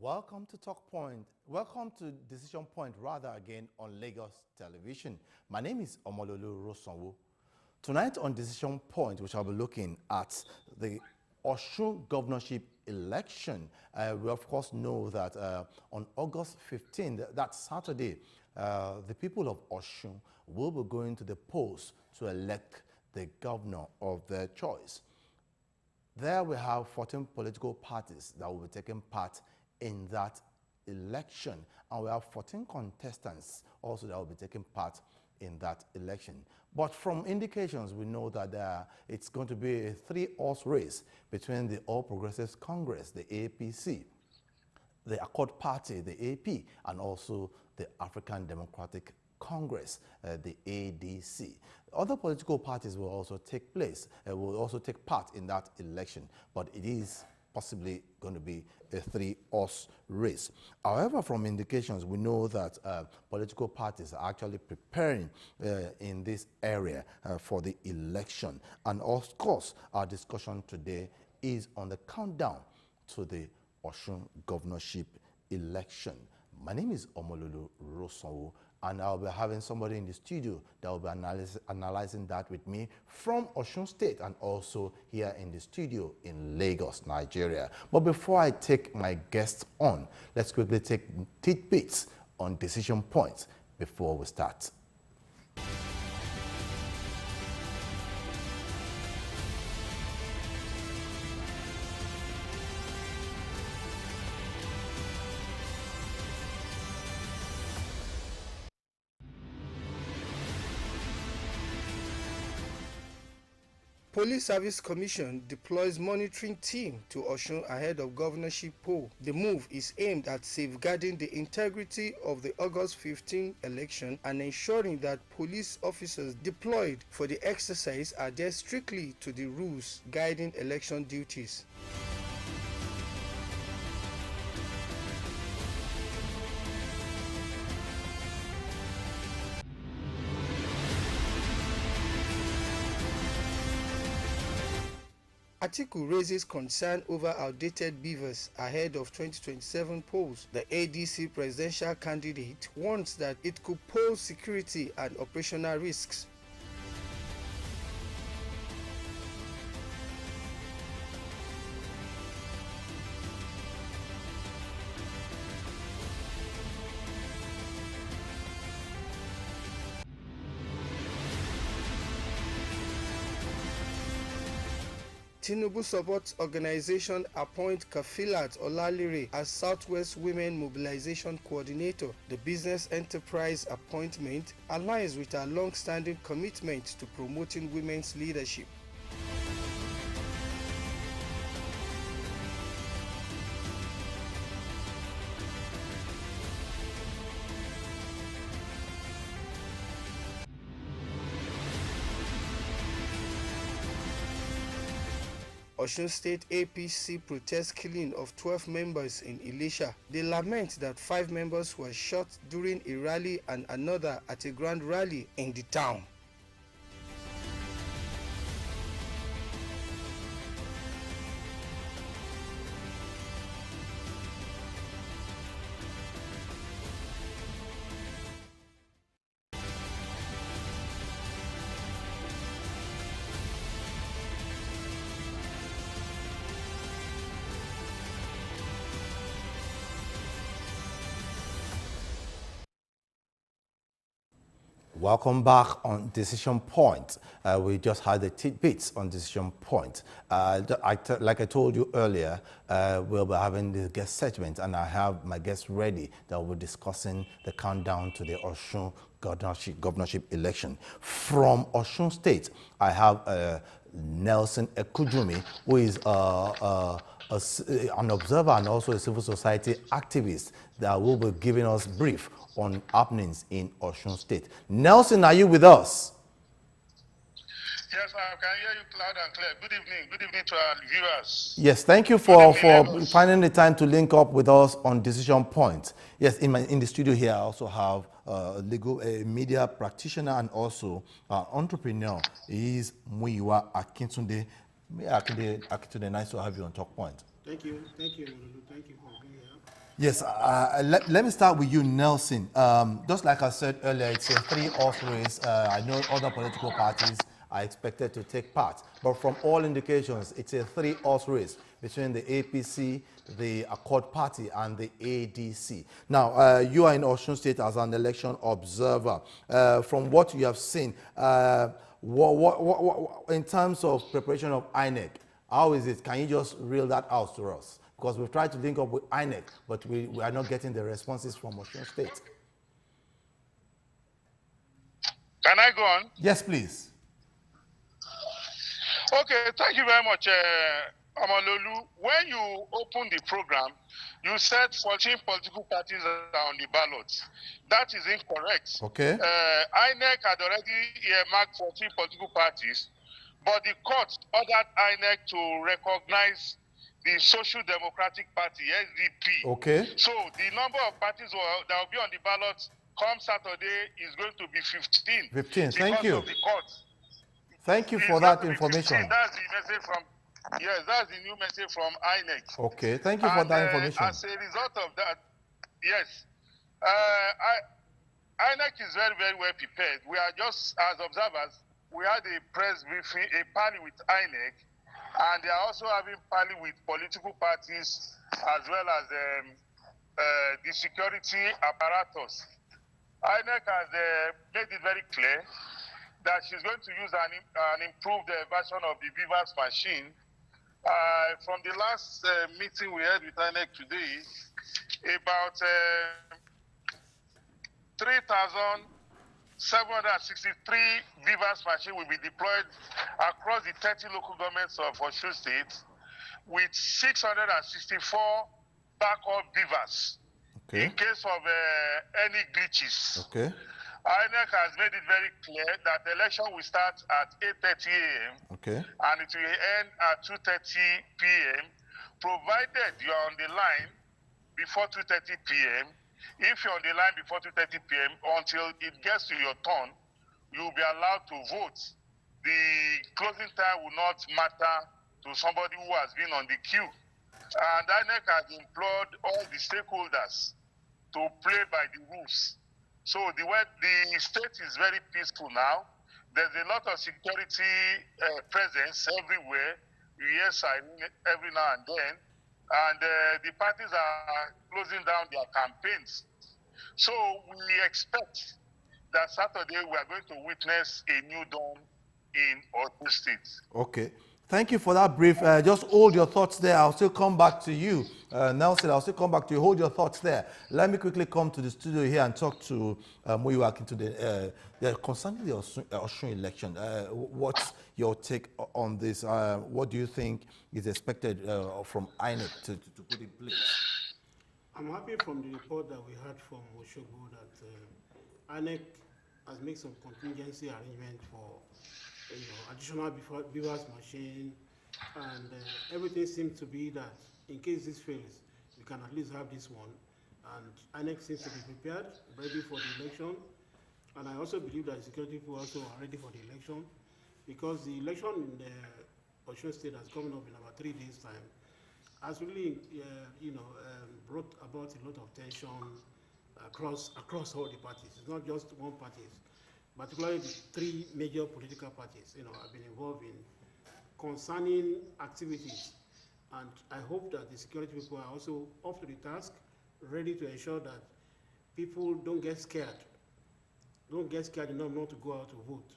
Welcome to Talk Point. Welcome to Decision Point, rather, again on Lagos Television. My name is Omololu Rosanwo. Tonight on Decision Point, we shall be looking at the Osun Governorship Election. We of course know that on August 15th, that Saturday, the people of Osun will be going to the polls to elect the governor of their choice. There we have 14 political parties that will be taking part in that election, and we have 14 contestants also that will be taking part in that election. But from indications, we know that it's going to be a three-horse race between the All Progressives Congress, the APC, the Accord Party, the AP, and also the African Democratic Congress, the ADC. Other political parties will also take part in that election, but it is possibly going to be a three-horse race. However, from indications, we know that political parties are actually preparing in this area for the election. And of course, our discussion today is on the countdown to the Osun Governorship Election. My name is Omololu Rosanwo, and I'll be having somebody in the studio that will be analyzing that with me from Osun State and also here in the studio in Lagos, Nigeria. But before I take my guests on, let's quickly take tidbits on decision points before we start. Police Service Commission deploys monitoring team to Osun ahead of governorship poll. The move is aimed at safeguarding the integrity of the August 15 election and ensuring that police officers deployed for the exercise adhere strictly to the rules guiding election duties. Atiku raises concern over outdated beavers ahead of 2027 polls. The ADC presidential candidate warns that it could pose security and operational risks. Tinubu supports organization appoint Kafilat Olalire as Southwest Women Mobilization Coordinator. The business enterprise appointment aligns with our long-standing commitment to promoting women's leadership. Osun State APC protests killing of 12 members in Ilesha. They lament that 5 members were shot during a rally and another at a grand rally in the town. Welcome back on Decision Point. We just had the tidbits on Decision Point. Like I told you earlier, we'll be having the guest segment, and I have my guests ready that will be discussing the countdown to the Osun Governorship Election. From Osun State, I have Nelson Ekujumi, who is an observer and also a civil society activist that will be giving us brief on happenings in Osun State. Nelson, are you with us? Yes, I can hear you loud and clear. Good evening. Good evening to our viewers. Yes, thank you for finding the time to link up with us on Decision Point. Yes, in the studio here, I also have a media practitioner and also entrepreneur. He is Muyiwa Akintunde. Akintunde, nice to have you on Talk Point. Thank you. Thank you, Lulu. Thank you for being here. Yes, let me start with you, Nelson. Just like I said earlier, it's a three-horse race. I know other political parties are expected to take part, but from all indications, it's a three-horse race between the APC, the Accord Party, and the ADC. Now, you are in Osun State as an election observer. From what you have seen, in terms of preparation of INEC, how is it? Can you just reel that out to us? Because we've tried to link up with INEC, but we are not getting the responses from Osun State. Can I go on? Yes, please. Okay, thank you very much, Amalolu. When you opened the program, you said 14 political parties are on the ballot. That is incorrect. Okay. INEC had already earmarked 14 political parties, but the court ordered INEC to recognize the Social Democratic Party, SDP. Okay. So the number of parties that will be on the ballot come Saturday is going to be 15. 15, thank you. Because of the court. Thank you for that information. That's the message from, yes, that's the new message from INEC. Okay, thank you for that information. As a result of that, yes, INEC is very, very well prepared. We are just, as observers, we had a press briefing, a parley with INEC, and they are also having parley with political parties as well as the security apparatus. INEC has made it very clear that she's going to use an improved version of the Vivas machine. From the last meeting we had with INEC today, about 3,763 Vivas machine will be deployed across the 30 local governments of Osun State, with 664 backup Vivas in case of any glitches. Okay. INEC has made it very clear that the election will start at 8:30 a.m. Okay. and it will end at 2:30 p.m. provided you are on the line before 2:30 p.m. If you're on the line before 2:30 p.m. until it gets to your turn, you will be allowed to vote. The closing time will not matter to somebody who has been on the queue. And INEC has implored all the stakeholders to play by the rules. So the state is very peaceful now. There's a lot of security presence everywhere. You hear siren every now and then. And the parties are closing down their campaigns. So we expect that Saturday we are going to witness a new dawn in Osun State. Okay. Thank you for that brief. Just hold your thoughts there. I'll still come back to you. Nelson, I'll still come back to you. Hold your thoughts there. Let me quickly come to the studio here and talk to Muyiwa today. Concerning the Osun election, what's your take on this? What do you think is expected from INEC to put in place? I'm happy from the report that we heard from Osogbo that INEC has made some contingency arrangement for additional Vivas machine, and everything seems to be that in case this fails, we can at least have this one. And INEC seems to be prepared, ready for the election. And I also believe that the security people also are ready for the election, because the election in the Osun State that's coming up in about 3 days' time has really, brought about a lot of tension across all the parties. It's not just one party. Particularly the three major political parties, have been involved in concerning activities. And I hope that the security people are also up to the task, ready to ensure that people don't get scared enough not to go out to vote.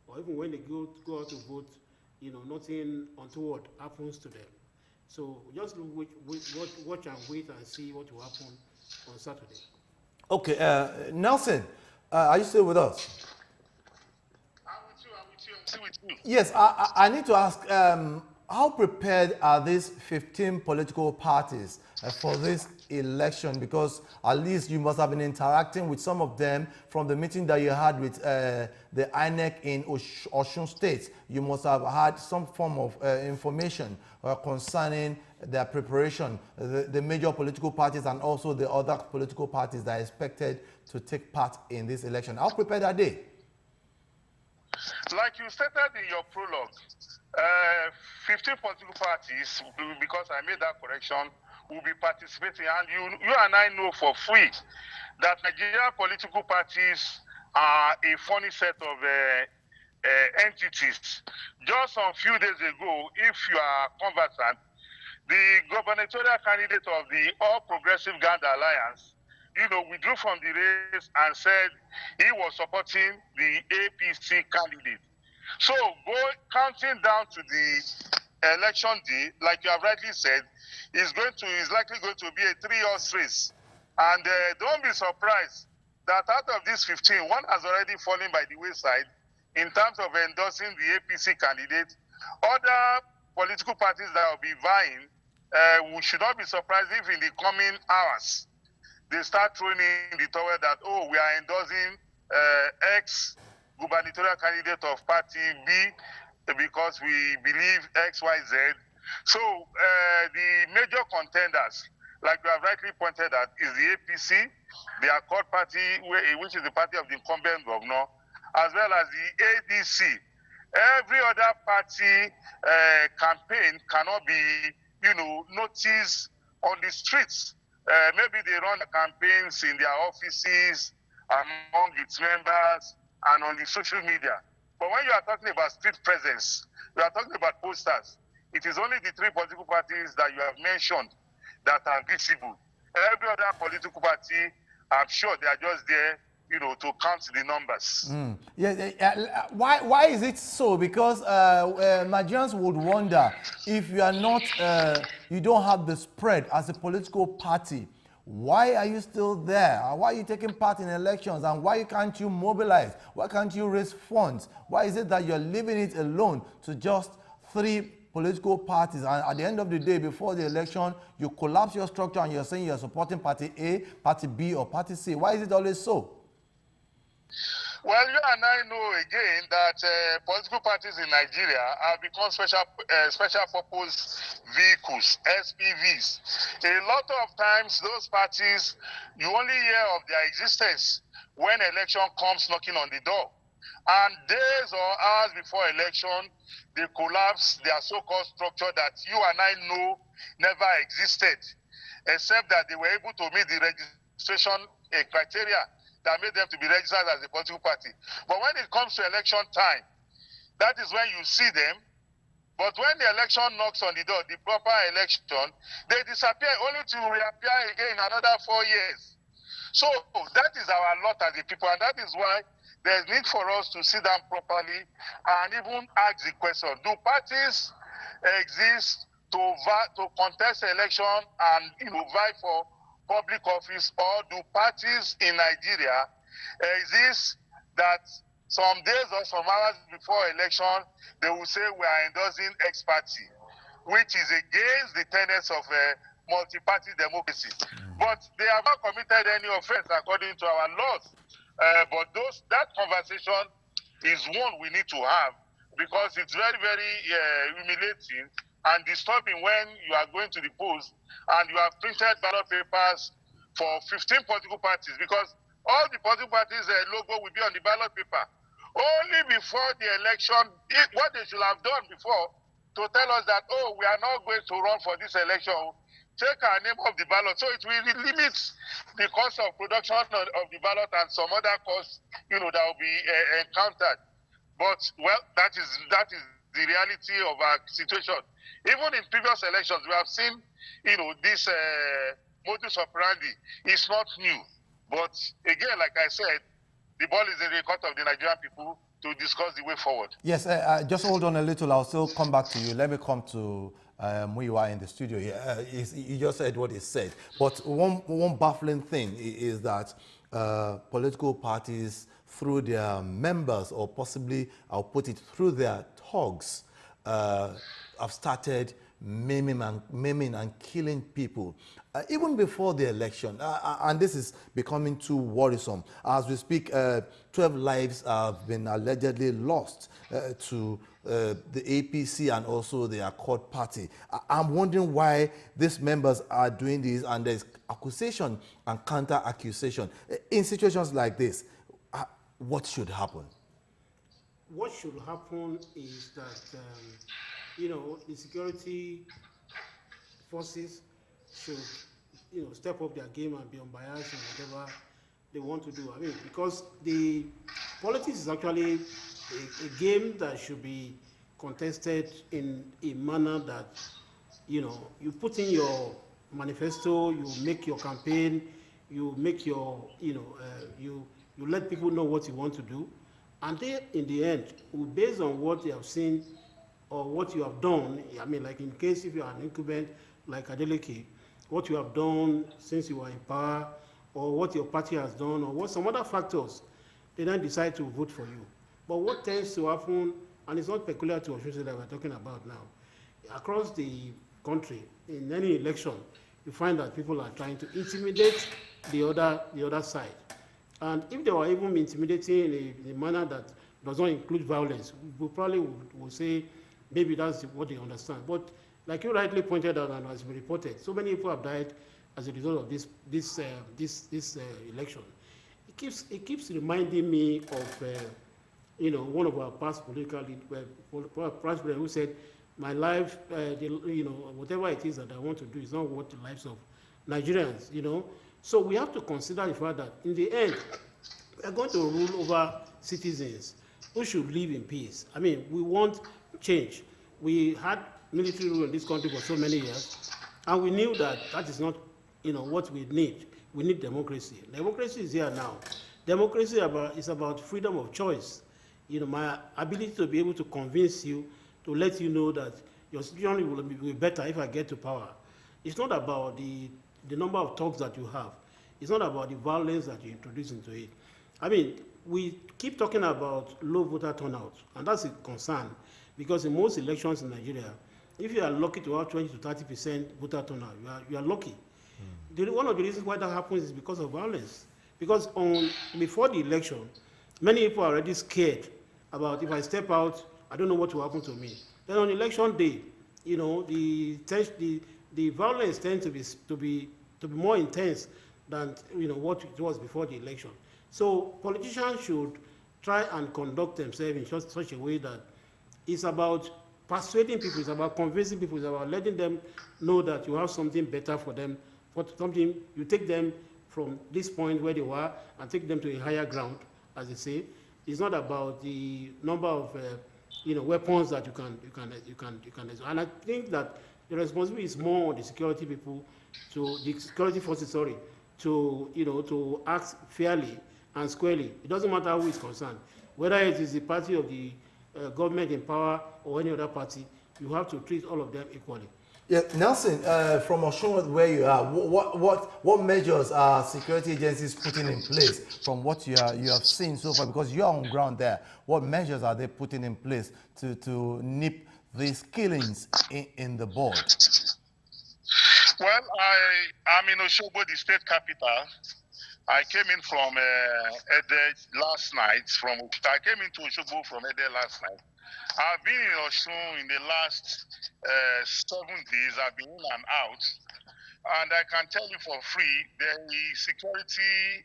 Or even when they go out to vote, nothing untoward happens to them. So just watch and wait and see what will happen on Saturday. Okay, Nelson, are you still with us? Yes, I need to ask, how prepared are these 15 political parties for this election? Because at least you must have been interacting with some of them from the meeting that you had with the INEC in Osun State. You must have had some form of information concerning their preparation, the major political parties and also the other political parties that are expected to take part in this election. How prepared are they? Like you stated in your prologue, 15 political parties, because I made that correction, will be participating. And you and I know for free that Nigerian political parties are a funny set of entities. Just a few days ago, if you are conversant, the gubernatorial candidate of the All Progressive Grand Alliance, withdrew from the race and said he was supporting the APC candidate. So, counting down to the election day, like you have rightly said, is likely going to be a 3-horse race. And don't be surprised that out of these 15, one has already fallen by the wayside in terms of endorsing the APC candidate. Other political parties that will be vying, we should not be surprised if in the coming hours they start throwing in the towel that, we are endorsing ex-gubernatorial candidate of party B because we believe XYZ. So the major contenders, like you have rightly pointed out, is the APC, the Accord Party, which is the party of the incumbent governor, as well as the ADC. Every other party campaign cannot be, noticed on the streets. Maybe they run the campaigns in their offices, among its members, and on the social media. But when you are talking about street presence, you are talking about posters, it is only the 3 political parties that you have mentioned that are visible. Every other political party, I'm sure they are just there, to count the numbers. Why is it so? Because Nigerians would wonder, if you are not, you don't have the spread as a political party, why are you still there? Why are you taking part in elections? And why can't you mobilize? Why can't you raise funds? Why is it that you're leaving it alone to just 3 political parties, and at the end of the day, before the election, you collapse your structure and you're saying you're supporting party A, party B, or party C? Why is it always so? Well, you and I know again that political parties in Nigeria have become special purpose vehicles, SPVs. A lot of times, those parties, you only hear of their existence when election comes knocking on the door. And days or hours before election, they collapse their so-called structure that you and I know never existed, except that they were able to meet the registration criteria that made them to be registered as a political party. But when it comes to election time, that is when you see them. But when the election knocks on the door, the proper election, they disappear only to reappear again in another 4 years. So that is our lot as a people, and that is why there's need for us to sit down properly and even ask the question, do parties exist to contest election and vie for public office, or do parties in Nigeria exist that some days or some hours before election, they will say we are endorsing X party, which is against the tenets of multi-party democracy. But they have not committed any offense according to our laws. But that conversation is one we need to have, because it's very, very humiliating and disturbing when you are going to the polls and you have printed ballot papers for 15 political parties, because all the political parties' logo will be on the ballot paper. Only before the election, what they should have done before, to tell us that, we are not going to run for this election, take our name off the ballot. So it will limit the cost of production of the ballot and some other costs, that will be encountered. But, well, that is the reality of our situation. Even in previous elections, we have seen, this modus operandi is not new. But again, like I said, the ball is in the court of the Nigerian people to discuss the way forward. Yes, just hold on a little. I'll still come back to you. Let me come to Muyiwa in the studio here. You just said what he said. But one baffling thing is that political parties, through their members, or possibly, I'll put it, through their thugs, have started maiming and killing people. Even before the election, and this is becoming too worrisome. As we speak, 12 lives have been allegedly lost to the APC and also the Accord Party. I'm wondering why these members are doing this, and there's accusation and counter-accusation. In situations like this, what should happen? What should happen is that, the security forces should, step up their game and be unbiased in whatever they want to do. I mean, because the politics is actually a game that should be contested in a manner that, you put in your manifesto, you make your campaign, you make your, you let people know what you want to do, and they, in the end, based on what they have seen or what you have done. I mean, like in case if you are an incumbent like Adeleke, what you have done since you were in power, or what your party has done, or what some other factors, they then decide to vote for you. But what tends to happen, and it's not peculiar to Osun State that we're talking about now, across the country, in any election, you find that people are trying to intimidate the other side. And if they were even intimidating in a manner that does not include violence, we probably would say maybe that's what they understand. But like you rightly pointed out and has been reported, so many people have died as a result of this election. It keeps reminding me of one of our past political president who said, "My life, whatever it is that I want to do is not worth the lives of Nigerians." So we have to consider the fact that in the end, we are going to rule over citizens who should live in peace. I mean, we want change. We had military rule in this country for so many years, and we knew that that is not, what we need. We need democracy. Democracy is here now. Democracy is about freedom of choice. My ability to be able to convince you, to let you know that your situation will be better if I get to power. It's not about the number of talks that you have. It's not about the violence that you introduce into it. I mean, we keep talking about low voter turnout, and that's a concern, because in most elections in Nigeria, if you are lucky to have 20 to 30% voter turnout, you are lucky. One of the reasons why that happens is because of violence. Because before the election, many people are already scared about, if I step out, I don't know what will happen to me. Then on election day, the violence tends to be more intense than what it was before the election. So politicians should try and conduct themselves in such a way that it's about persuading people, it's about convincing people, it's about letting them know that you have something better for them, something you take them from this point where they were and take them to a higher ground, as they say. It's not about the number of weapons that you can. And I think that the responsibility is more on the security people, the security forces, to act fairly and squarely. It doesn't matter who is concerned, whether it is the party of the government in power or any other party. You have to treat all of them equally. Yeah, Nelson, from Osun, where you are, what measures are security agencies putting in place from what you have seen so far? Because you are on ground there. What measures are they putting in place to nip these killings in the bud? Well, I'm in Osogbo, the state capital. I came in from Ede last night. I came into Osogbo from Ede last night. I've been in Osun in the last 7 days. I've been in and out. And I can tell you for free, the security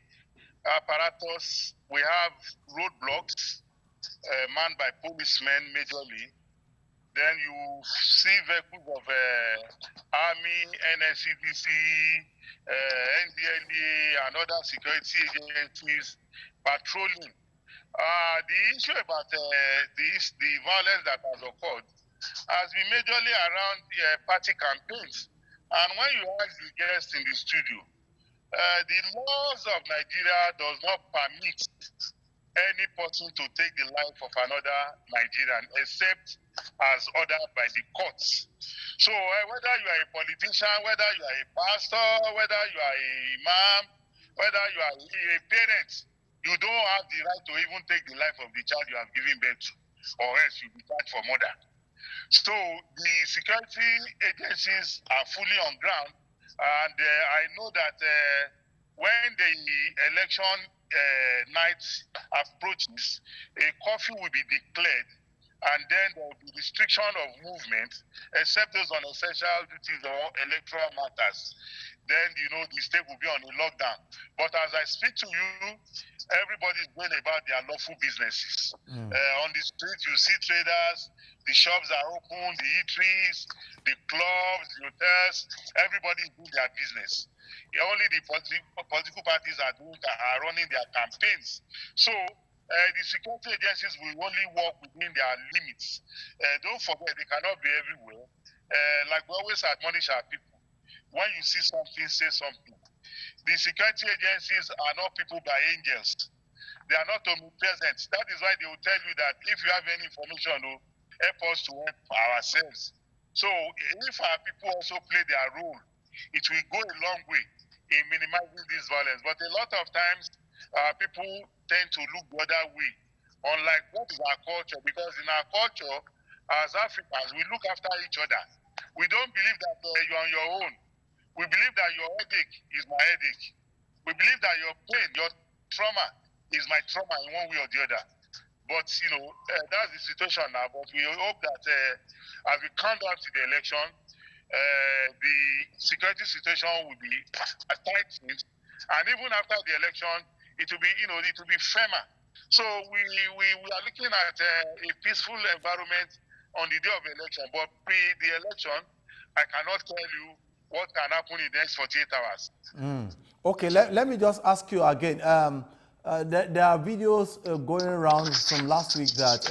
apparatus, we have roadblocks manned by policemen majorly. Then you see vehicles of Army, NSCDC, NDLA, and other security agencies patrolling. The issue about the violence that has occurred has been majorly around party campaigns. And when you ask the guests in the studio, the laws of Nigeria does not permit any person to take the life of another Nigerian except as ordered by the courts. So whether you are a politician, whether you are a pastor, whether you are a imam, whether you are a parent, you don't have the right to even take the life of the child you have given birth to, or else you'll be charged for murder. So the security agencies are fully on ground, and I know that when the election night approaches, a curfew will be declared, and then there will be restriction of movement, except those on essential duties or electoral matters. Then, the state will be on a lockdown. But as I speak to you, everybody's going about their lawful businesses. On the street, you see traders, the shops are open, the eateries, the clubs, the hotels, everybody's doing their business. Only the political parties are running their campaigns. So, the security agencies will only work within their limits. Don't forget, they cannot be everywhere. Like we always admonish our people, when you see something, say something. The security agencies are not people by angels. They are not omnipresent. That is why they will tell you that if you have any information, help us to help ourselves. So if our people also play their role, it will go a long way in minimizing this violence. But a lot of times, people tend to look the other way, unlike what is our culture. Because in our culture, as Africans, we look after each other. We don't believe that you're on your own. We believe that your headache is my headache. We believe that your pain, your trauma is my trauma in one way or the other. But, that's the situation now. But we hope that as we count down to the election, the security situation will be tightened. And even after the election, it will be firmer. So we are looking at a peaceful environment on the day of the election. But pre the election, I cannot tell you what can happen in the next 48 hours. Okay, let me just ask you again. There are videos going around from last week that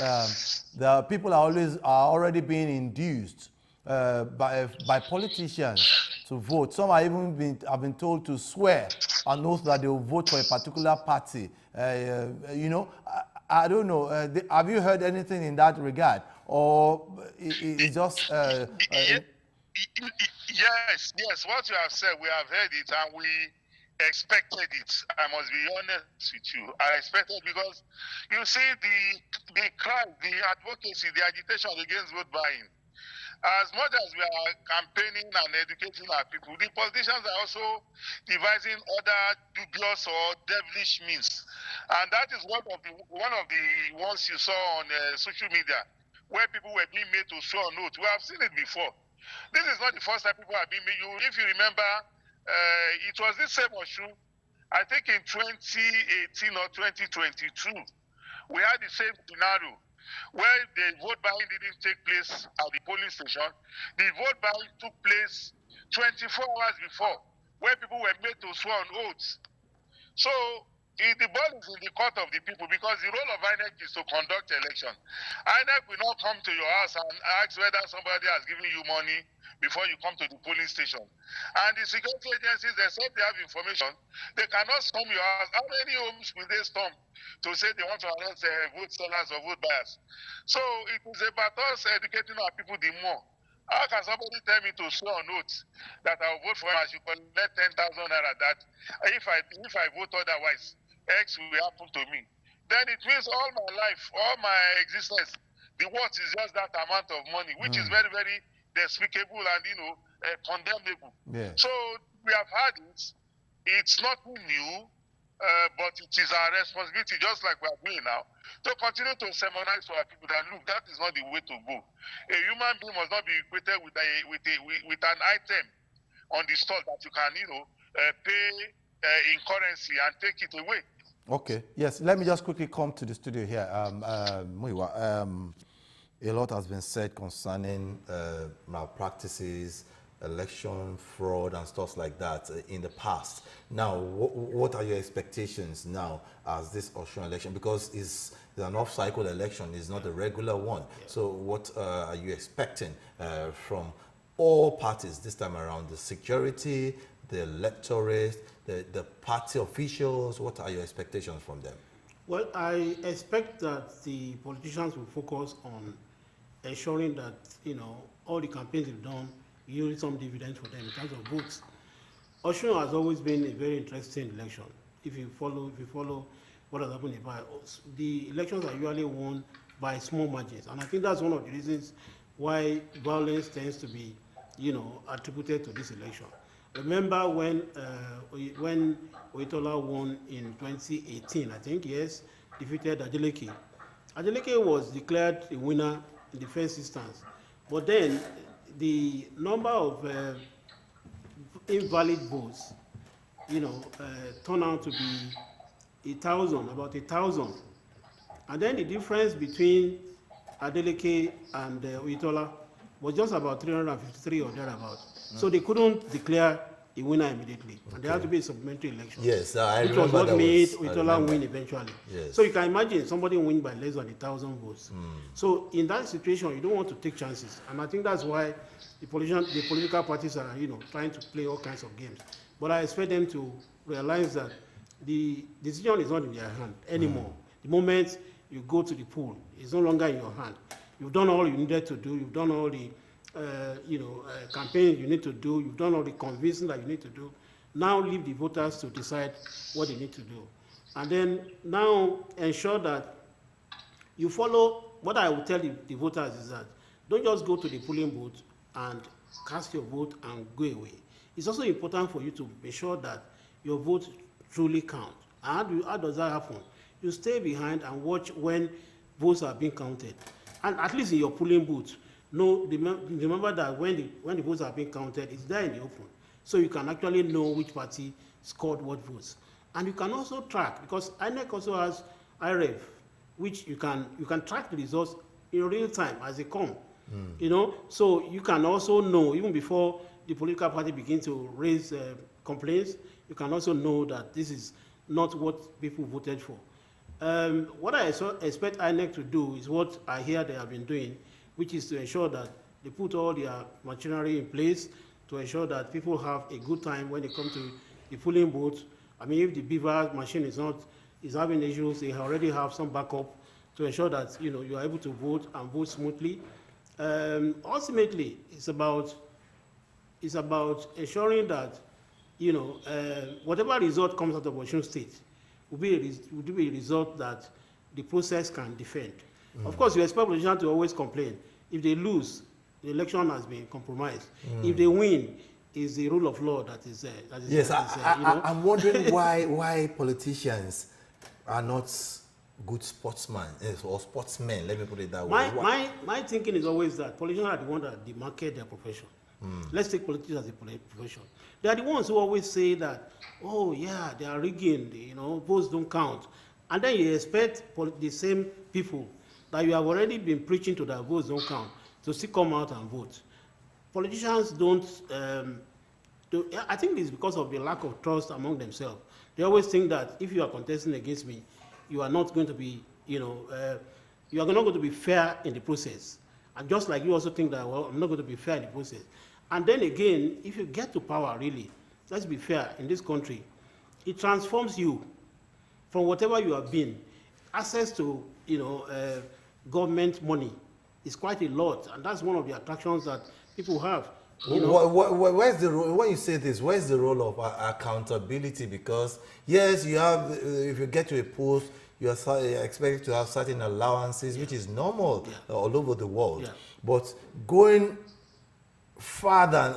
the people are already being induced by politicians to vote. Some are even have been told to swear an oath that they will vote for a particular party. I don't know. Have you heard anything in that regard, or it's just? Yes. What you have said, we have heard it, and we expected it. I must be honest with you. I expected, because you see the cry, the advocacy, the agitation against vote buying. As much as we are campaigning and educating our people, the politicians are also devising other dubious or devilish means. And that is one of the ones you saw on social media, where people were being made to swear an oath. We have seen it before. This is not the first time people have been made. If you remember, it was this same issue, I think in 2018 or 2022, we had the same scenario where the vote buying didn't take place at the polling station. The vote buying took place 24 hours before, where people were made to swear an oath. So the ball is in the court of the people, because the role of INEC is to conduct election. INEC will not come to your house and ask whether somebody has given you money before you come to the polling station. And the security agencies, except they have information, they cannot storm your house. How many homes will they storm to say they want to arrest vote sellers or vote buyers? So it is about us educating our people the more. How can somebody tell me to swear on oath that I will vote for him, I should collect 10,000 naira, that if I vote otherwise, X will happen to me? Then it means all my life, all my existence, the worth is just that amount of money, which is very, very despicable and condemnable. Yeah. So we have had it. It's not new, but it is our responsibility, just like we are doing now, to continue to sermonize to our people that, look, that is not the way to go. A human being must not be equated with an item on the store that you can pay in currency and take it away. Okay. Yes. Let me just quickly come to the studio here. Muyiwa, a lot has been said concerning malpractices, election fraud, and stuff like that in the past. Now, what are your expectations now as this Osun election? Because it's an off-cycle election, it's not a regular one. Yeah. So, what are you expecting from all parties this time around? The security, the electorate, the party officials? What are your expectations from them? Well, I expect that the politicians will focus on ensuring that all the campaigns they've done yield some dividends for them in terms of votes. Osun has always been a very interesting election. If you follow what has happened in the elections are usually won by small margins, and I think that's one of the reasons why violence tends to be attributed to this election. Remember when Oyetola won in 2018, I think, yes, defeated Adeleke, Adeleke was declared a winner in the first instance, but then the number of invalid votes, turned out to be 1,000, about 1,000. And then the difference between Adeleke and Oyetola was just about 353 or thereabout. So they couldn't declare a winner immediately, and there had to be a supplementary election. Yes, I which remember was what that made was, Oyetola win eventually. Yes. So you can imagine somebody win by less than 1,000 votes. So in that situation, you don't want to take chances, and I think that's why the political parties are, trying to play all kinds of games. But I expect them to realize that the decision is not in their hand anymore. The moment you go to the poll, it's no longer in your hand. You've done all you needed to do. You've done all the campaign you need to do. You've done all the convincing that you need to do. Now leave the voters to decide what they need to do. And then now ensure that you follow what I will tell the voters is that don't just go to the polling booth and cast your vote and go away. It's also important for you to be sure that your vote truly counts. And how does that happen? You stay behind and watch when votes are being counted. And at least in your polling booth, remember that when the votes are being counted, it's there in the open. So you can actually know which party scored what votes. And you can also track, because INEC also has IREF, which you can track the results in real time as they come. So you can also know, even before the political party begin to raise complaints, you can also know that this is not what people voted for. What I expect INEC to do is what I hear they have been doing, which is to ensure that they put all their machinery in place to ensure that people have a good time when they come to the polling booth. I mean, if the beaver machine is having issues, they already have some backup to ensure that you are able to vote and vote smoothly. Ultimately, it's about ensuring that whatever result comes out of Osun State will be a result that the process can defend. Of course, you expect politicians to always complain. If they lose, the election has been compromised. If they win, it's the rule of law that is Yes, I'm wondering why politicians are not good sportsmen or sportsmen. Let me put it that way. My thinking is always that politicians are the ones that demarcate their profession. Let's take politics as a profession. They are the ones who always say that, oh yeah, they are rigging, votes don't count. And then you expect the same people that you have already been preaching to that votes don't count to still come out and vote. Politicians don't, I think it's because of the lack of trust among themselves. They always think that if you are contesting against me, you are not going to be, you are not going to be fair in the process. And just like you also think that, well, I'm not going to be fair in the process. And then again, if you get to power, really, let's be fair, in this country, it transforms you from whatever you have been. Access to, government money is quite a lot, and that's one of the attractions that people have. Where's the role, when you say this, where's the role of accountability? Because yes, you have, if you get to a post, you are expected to have certain allowances, which is normal all over the world. But going further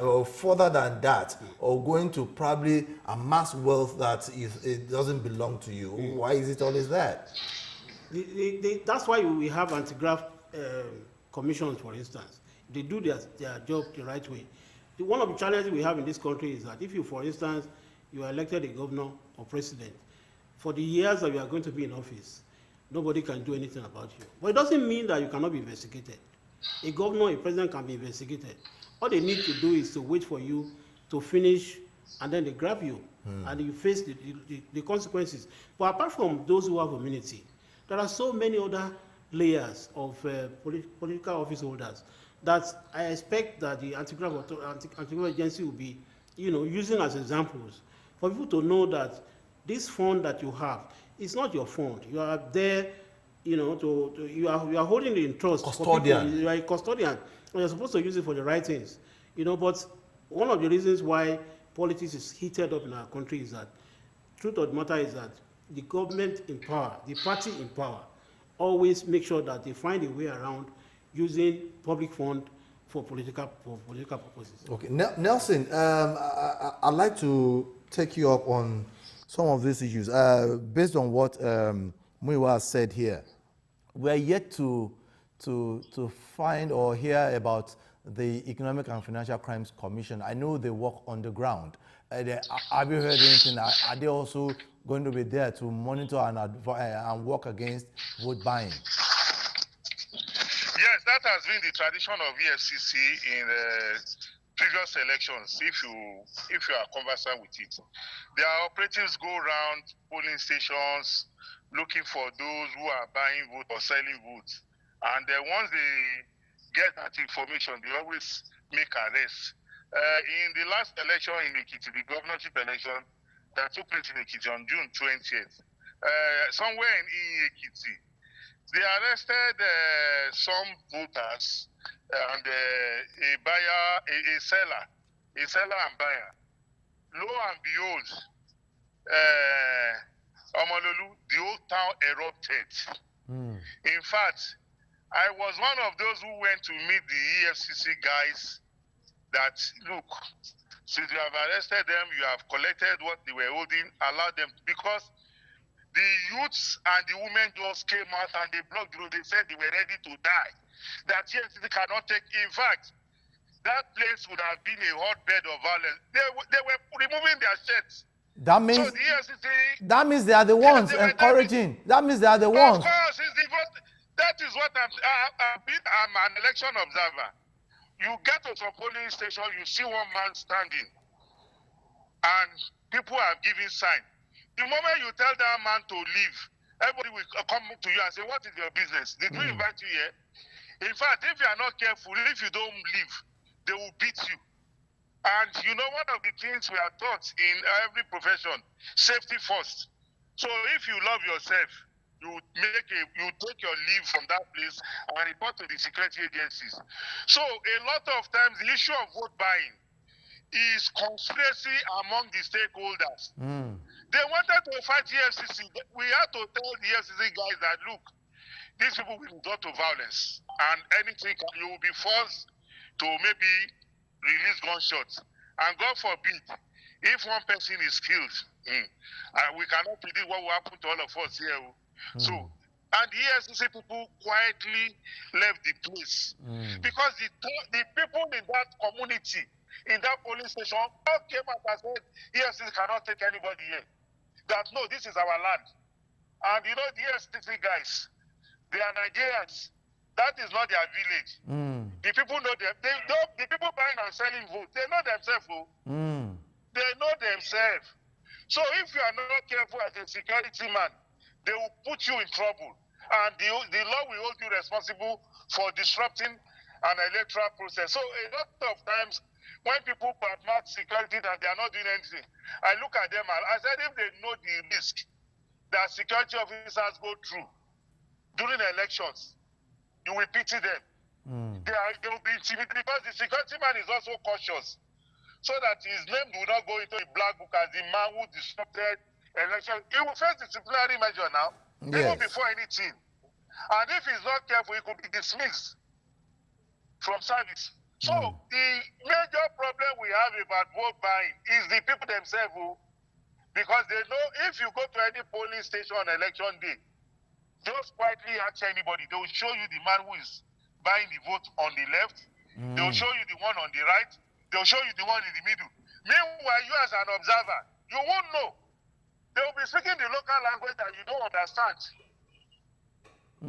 than that, or going to probably amass wealth that it doesn't belong to you, why is it always that? That's why we have anti-graft commissions, for instance. They do their job the right way. One of the challenges we have in this country is that if you, for instance, you are elected a governor or president, for the years that you are going to be in office, nobody can do anything about you. But it doesn't mean that you cannot be investigated. A governor, a president can be investigated. All they need to do is to wait for you to finish, and then they grab you, and you face the consequences. But apart from those who have immunity, there are so many other layers of political office holders that I expect that the anti-graft agency will be, using as examples for people to know that this fund that you have is not your fund. You are there, you are holding it in trust. Custodian. You are a custodian, and you're supposed to use it for the right things. But one of the reasons why politics is heated up in our country is that, truth of the matter is that the government in power, the party in power, always make sure that they find a way around using public fund for political purposes. Okay, Nelson, I'd like to take you up on some of these issues based on what Muiwa said here. we're yet to find or hear about the Economic and Financial Crimes Commission. I know they work on the ground. Have you heard anything? Are they also going to be there to monitor and work against vote buying? Yes, that has been the tradition of EFCC in previous elections. If you are conversant with it, their operatives go around polling stations looking for those who are buying votes or selling votes, and once they get that information, they always make arrests. In the last election in Ekiti, the governorship election that took place in Ekiti on June 20th, somewhere in Ekiti, they arrested some voters and a buyer, a seller and buyer. Lo and behold, Omololu, the whole town erupted. In fact, I was one of those who went to meet the EFCC guys that, look, since you have arrested them, you have collected what they were holding, allow them, because the youths and the women just came out and they blocked the road. They said they were ready to die. That EFCC cannot take. In fact, that place would have been a hotbed of violence. They were removing their shirts. That means, so the EFCC, that means they are the ones encouraging. That means they are the ones. Of course, that is what I'm an election observer. You get to some polling station, you see one man standing, and people are giving sign. The moment you tell that man to leave, everybody will come to you and say, "What is your business? Did we invite you here?" In fact, if you are not careful, if you don't leave, they will beat you. And you know, one of the things we are taught in every profession, safety first. So if you love yourself, you take your leave from that place and report to the security agencies. So a lot of times the issue of vote buying is conspiracy among the stakeholders. They wanted to fight the EFCC. We had to tell the EFCC guys that, look, these people will resort to violence, and anything, you will be forced to maybe release gunshots. And God forbid, if one person is killed, we cannot predict what will happen to all of us here. So, and the EFCC people quietly left the place because the people in that community, in that police station, all came out and said, EFCC cannot take anybody here. That no, this is our land. And you know, the EFCC guys, they are Nigerians. That is not their village. The people know them. The people buying and selling votes, they know themselves. They know themselves. So if you are not careful as a security man, they will put you in trouble. And the law will hold you responsible for disrupting an electoral process. So a lot of times, when people badmouth security that they are not doing anything, I look at them and I said, if they know the risk that security officers go through during elections, you will pity them. They will be intimidated because the security man is also cautious, so that his name will not go into the black book as the man who disrupted election. He will face disciplinary measure now, even before anything. And if he's not careful, he could be dismissed from service. So the major problem we have about vote buying is the people themselves, because they know if you go to any polling station on election day, just quietly ask anybody, they will show you the man who is buying the vote on the left, they will show you the one on the right, they will show you the one in the middle. Meanwhile, you as an observer, you won't know. They will be speaking the local language that you don't understand.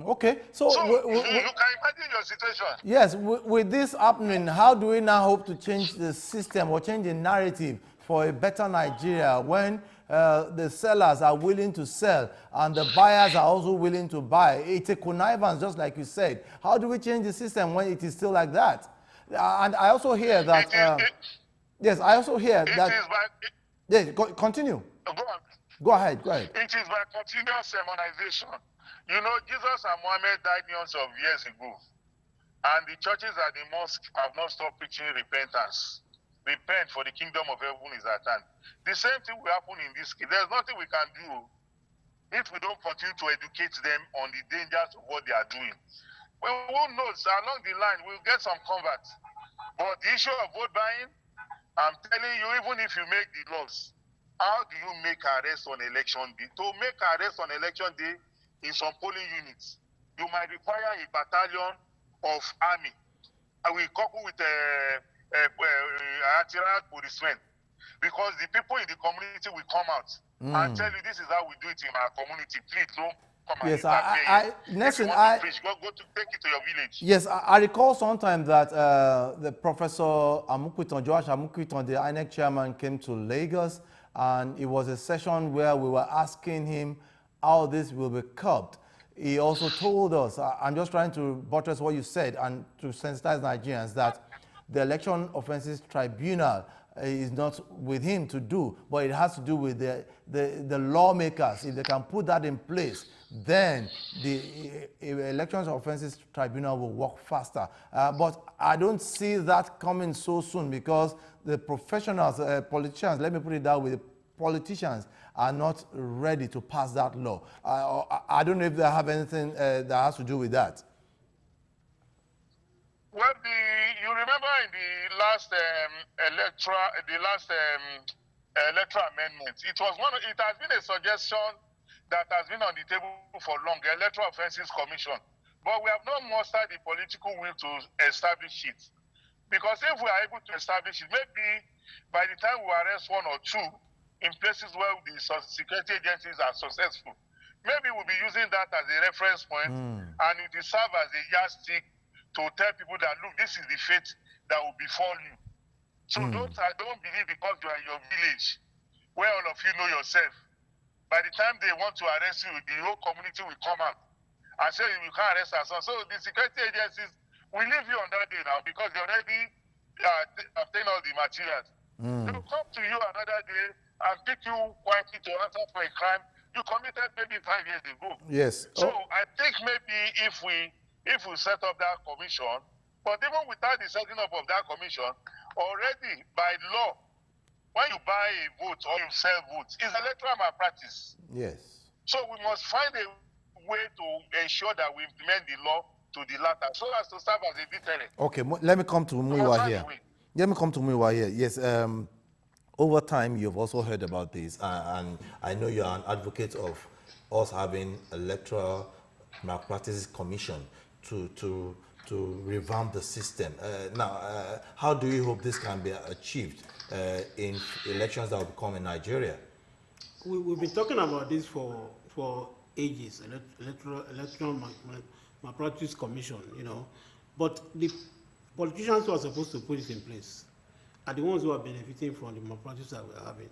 Okay, so you can imagine your situation. Yes, with this happening, how do we now hope to change the system or change the narrative for a better Nigeria when the sellers are willing to sell and the buyers are also willing to buy? It's a connivance, just like you said. How do we change the system when it is still like that? And I also hear that... yes, I also hear that... yes, continue. Go on. Go ahead. It is by continuous sermonization. You know, Jesus and Muhammad died millions of years ago. And the churches and the mosques have not stopped preaching repentance. Repent, for the kingdom of heaven is at hand. The same thing will happen in this case. There's nothing we can do if we don't continue to educate them on the dangers of what they are doing. Well, who knows, along the line, we'll get some converts. But the issue of vote buying, I'm telling you, even if you make the laws, how do you make arrests on election day? To make arrests on election day in some polling units, you you might require a battalion of army. And we couple with artillery policemen, because the people in the community will come out and tell you, this is how we do it in our community. Please don't come and Yes, Nelson, go to take it to your village. Yes, I recall sometime that the Professor Amukwiton, Joash Amukwiton, the INEC chairman, came to Lagos, and it was a session where we were asking him how this will be curbed. He also told us, I'm just trying to buttress what you said and to sensitize Nigerians, that the Election Offences Tribunal is not with him to do, but it has to do with the lawmakers. If they can put that in place, then the Elections Offences Tribunal will work faster. But I don't see that coming so soon, because the professionals, politicians, let me put it that way, the politicians are not ready to pass that law. I don't know if they have anything that has to do with that. Well, you remember in the last electoral amendment, it has been a suggestion that has been on the table for long, the Electoral Offences Commission. But we have not mustered the political will to establish it. Because if we are able to establish it, maybe by the time we arrest one or two in places where the security agencies are successful, maybe we'll be using that as a reference point, and it will serve as a yardstick to tell people that, look, this is the fate that will befall you. So I don't believe because you are in your village, where all of you know yourself, by the time they want to arrest you, the whole community will come out and say you can't arrest us. So the security agencies will leave you on that day now, because they already obtained all the materials. They will come to you another day and pick you quietly to answer for a crime you committed maybe 5 years ago. Yes. So I think maybe if we set up that commission, but even without the setting up of that commission, already by law, when you buy a vote or you sell votes, it's electoral malpractice. Yes. So we must find a way to ensure that we implement the law to the latter, so as to serve as a deterrent. Okay, let me come to Muiwa here. Let me come to Muiwa here. Yes. Over time, you've also heard about this, and I know you're an advocate of us having electoral malpractice commission to revamp the system. Now, how do you hope this can be achieved in elections that will come in Nigeria? We've been talking about this for ages, electoral malpractice commission, you know, but the politicians who are supposed to put it in place are the ones who are benefiting from the malpractice that we're having.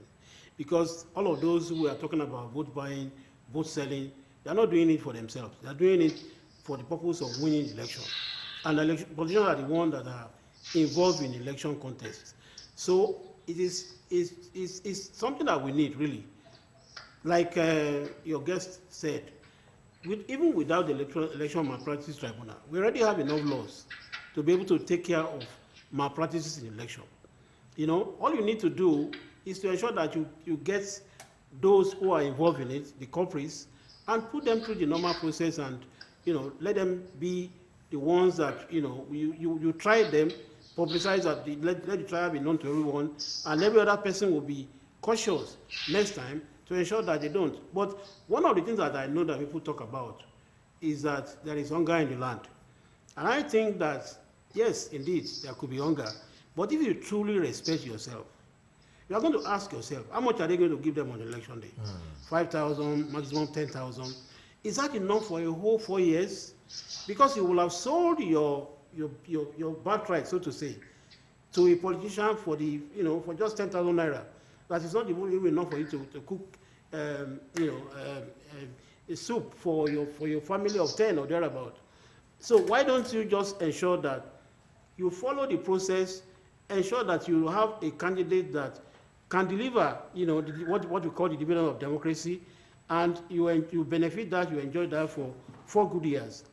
Because all of those who are talking about vote buying, vote selling, they're not doing it for themselves. They're doing it for the purpose of winning the election. And the politicians are the ones that are involved in election contests. So it's something that we need, really. Like your guest said, even without the election malpractice tribunal, we already have enough laws to be able to take care of malpractices in election. You know, all you need to do is to ensure that you get those who are involved in it, the culprits, and put them through the normal process, and, you know, let them be the ones that, you know, you try them, publicize that, let the trial be known to everyone, and every other person will be cautious next time to ensure that they don't. But one of the things that I know that people talk about is that there is hunger in the land. And I think that, yes, indeed, there could be hunger. But if you truly respect yourself, you are going to ask yourself, how much are they going to give them on election day? 5,000, maximum 10,000. Is that enough for a whole 4 years? Because you will have sold your birthright, so to say, to a politician for the, you know, for just 10,000 naira. That is not even enough for you to cook, a soup for your family of 10 or thereabout. So why don't you just ensure that you follow the process, ensure that you have a candidate that can deliver, you know, what we call the dividend of democracy, and you benefit that, you enjoy that for 4 good years,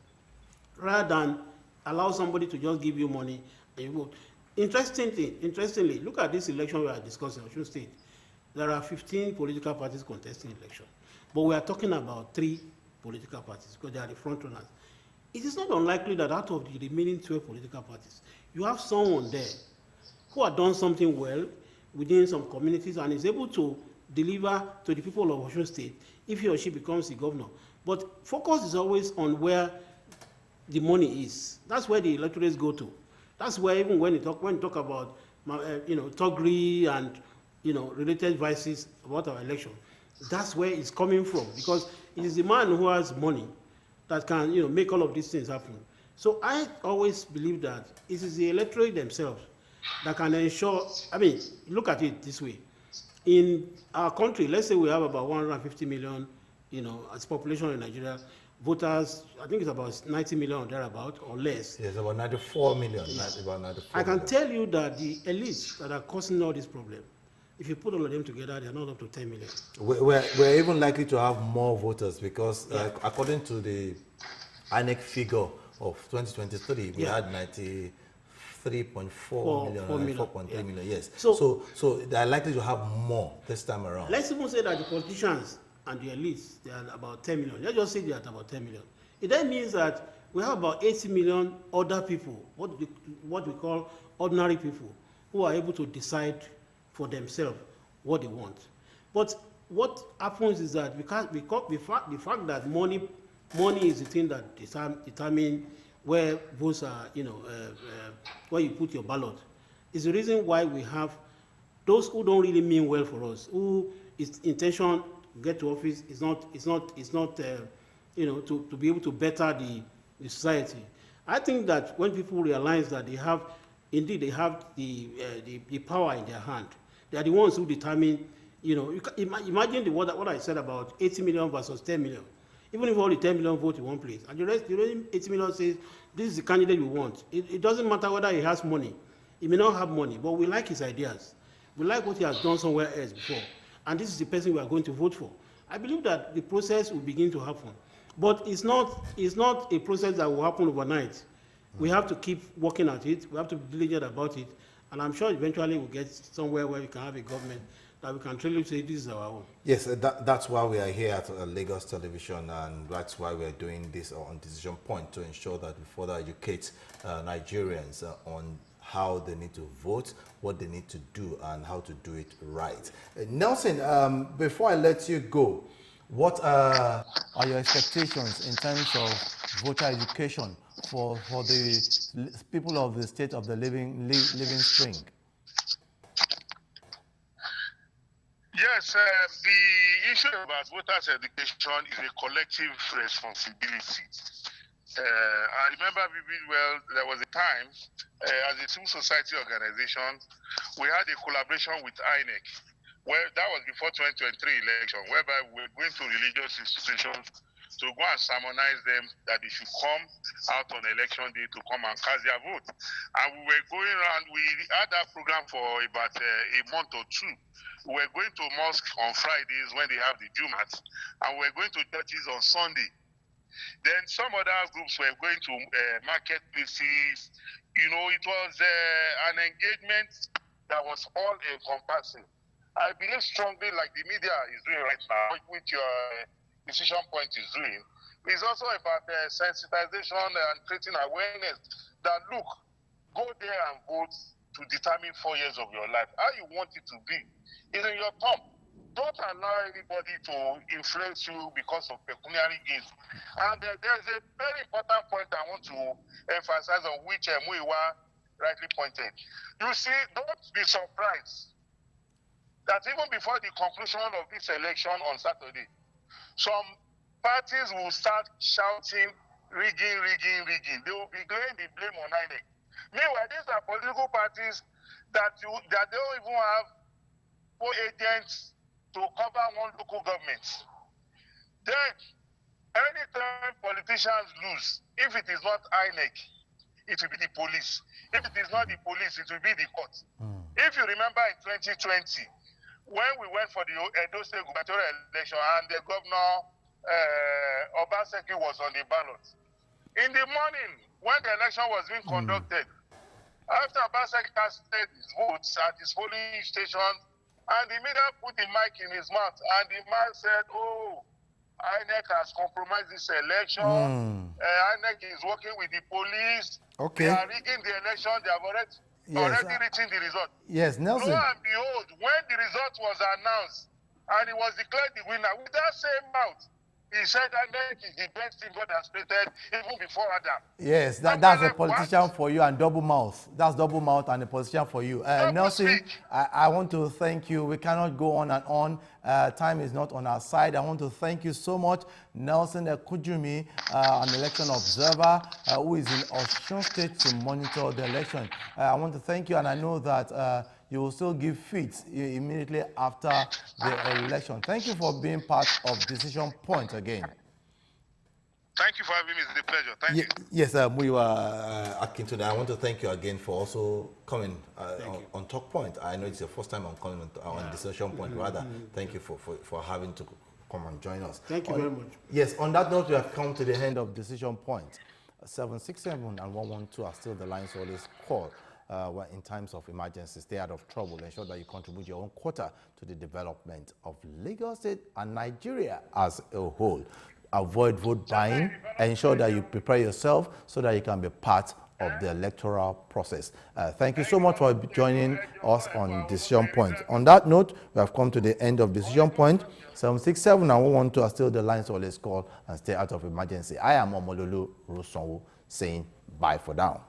rather than allow somebody to just give you money and you vote. Interestingly, look at this election we are discussing in Osun State. There are 15 political parties contesting election, but we are talking about 3 political parties because they are the front runners. It is not unlikely that out of the remaining 12 political parties, you have someone there who has done something well within some communities and is able to deliver to the people of Osun State if he or she becomes the governor. But focus is always on where the money is. That's where the electorates go to. That's where even when you talk about thuggery and related vices about our election, that's where it's coming from, because it is the man who has money that can make all of these things happen. So I always believe that it is the electorate themselves that can ensure. I mean, look at it this way: in our country, let's say we have about 150 million, as population in Nigeria. Voters, I think it's about 90 million or thereabout or less. Yes, about 94 million. About 94 I can million. tell you that the elites that are causing all this problem, if you put all of them together, they are not up to 10 million. We're even likely to have more voters because, according to the INEC figure of 2023, we had 93.4 million, 4.3 million. Yes. So they are likely to have more this time around. Let's even say that the politicians and the elites, they are about 10 million. Let's just say they are about 10 million. It then means that we have about 80 million other people, what we call ordinary people, who are able to decide for themselves what they want. But what happens is that the fact that money is the thing that determines where votes are, where you put your ballot, is the reason why we have those who don't really mean well for us, who is intention to get to office is not to be able to better the society. I think that when people realize that they have the power in their hand, they are the ones who determine. Imagine what I said about 80 million versus 10 million. Even if all the 10 million vote in one place, and the rest 80 million says this is the candidate we want. It doesn't matter whether he has money. He may not have money, but we like his ideas. We like what he has done somewhere else before. And this is the person we are going to vote for. I believe that the process will begin to happen. But it's not a process that will happen overnight. We have to keep working at it. We have to be diligent about it. And I'm sure eventually we'll get somewhere where we can have a government that we can truly say this is our own. Yes, that's why we are here at Lagos Television, and that's why we are doing this on Decision Point, to ensure that we further educate Nigerians on how they need to vote, what they need to do, and how to do it right. Nelson, before I let you go, what are your expectations in terms of voter education for the people of the state of the living spring? Yes, the issue about voters' education is a collective responsibility. I remember vividly well, there was a time as a civil society organization, we had a collaboration with INEC, where that was before 2023 election, whereby we were going to religious institutions to go and sermonize them that they should come out on election day to come and cast their vote. And we were going around, we had that program for about a month or two. We were going to mosque on Fridays when they have the Jumat, and we were going to churches on Sunday. Then some other groups were going to marketplaces. It was an engagement that was all encompassing. I believe strongly, like the media is doing right now, which your Decision Point is doing, is also about sensitization and creating awareness that, look, go there and vote to determine 4 years of your life. How you want it to be is in your thumb. Don't allow anybody to influence you because of pecuniary gains. And there's a very important point I want to emphasize on, which Muiwa rightly pointed. You see, don't be surprised that even before the conclusion of this election on Saturday, some parties will start shouting, rigging. They will be laying the blame on INEC. Meanwhile, these are political parties that don't even have agents to cover one local government. Then, anytime politicians lose, if it is not INEC, it will be the police. If it is not the police, it will be the court. If you remember in 2020, when we went for the Edo State Gubernatorial election and the governor Obaseki was on the ballot, in the morning when the election was being conducted, after Obaseki casted his votes at his polling station, and the media put the mic in his mouth, and the man said, "Oh, INEC has compromised this election. INEC is working with the police. Okay. They are rigging the election. They have already written the result." Yes, Nelson. Lo and behold, when the result was announced and he was declared the winner, with that same mouth, He said INEC is the best thing God has created even before Adam. Yes, that's a politician What? for you and double mouth. That's double mouth and a politician for you. Double Nelson, speak. I want to thank you. We cannot go on and on. Time is not on our side. I want to thank you so much. Nelson Kujumi, an election observer who is in Osun State to monitor the election. I want to thank you, and I know that you will still give feeds immediately after the election. Thank you for being part of Decision Point again. Thank you for having me. It's a pleasure. Thank you. Yes, Muyiwa Akintunde, I want to thank you again for also coming on Talk Point. I know it's your first time on coming on Decision Point. Rather, thank you for having to come and join us. Thank you very much. Yes, on that note, we have come to the end of Decision Point. 767 and 112 are still the lines always call. In times of emergency, stay out of trouble. Ensure that you contribute your own quota to the development of Lagos State and Nigeria as a whole. Avoid vote buying. Ensure that you prepare yourself so that you can be part of the electoral process. Thank you so much for joining us on Decision Point. On that note, we have come to the end of Decision Point. 767 and 112 are still the lines always call and stay out of emergency. I am Omololu Rosonwo saying bye for now.